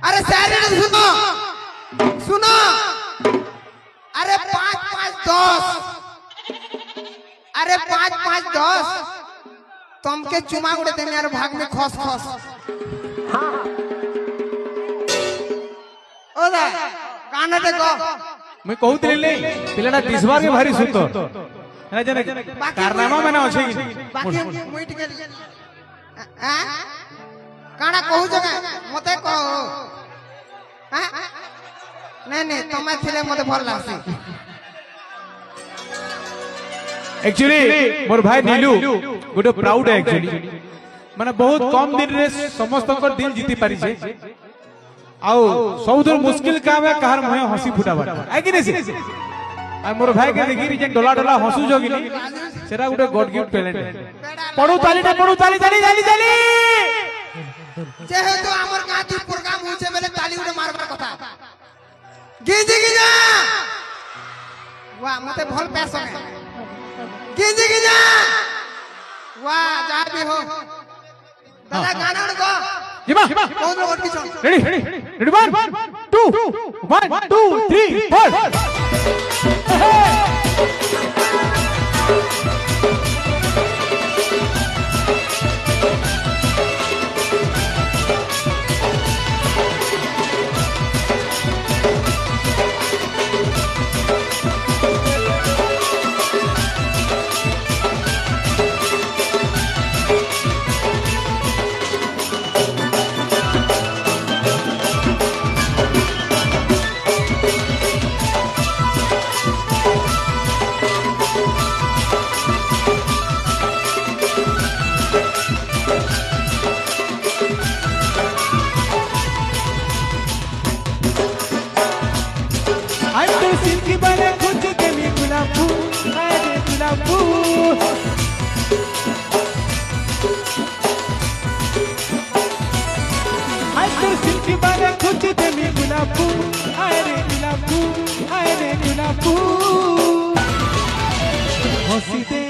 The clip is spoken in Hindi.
अरे सारे सुनो सुनो। अरे 5 5 10। अरे 5 5 10 तुमके चुमा गुड़े देने यार भाग में खस खस। ओदा गाना देखो मैं कहूतली ले पिलाटा दिसबार के भारी सुंदर है जने कारनामा में ना होछे बाकी हम मुइट के हां काना कहू जने मते कहो हां नहीं नहीं तमे थिले मते भल लागसी। एक्चुअली मोर भाई नीलू गोटे प्राउड है एक्चुअली माने बहुत कम दिन रे समस्त को दिल जीती पारी छे आउ सबुठु मुश्किल काम है कहार मुहे हंसी फुटाबा है कि नहीं आ मोर भाई के देखि जे डोला डोला हंसु जोगिनी सेरा गोटे गॉड गिफ्ट टैलेंट है पड़ू ताली जाली जेहेतु हमर गाती प्रोग्राम होचे बेले ताली उडे मारबार कथा गिजी गिजा वाह मते भल पैसा गिजी गिजा वाह जा भी हो दादा गाना उडको जीवा कौन रोड की सॉन्ग रेडी 1 2 1 2 3 4 सिल्की बने खुद के मी गुलाब फूल अरे गुलाब फूल हाय तो सिल्की बने खुद के मी गुलाब फूल अरे गुलाब फूल हंसी दे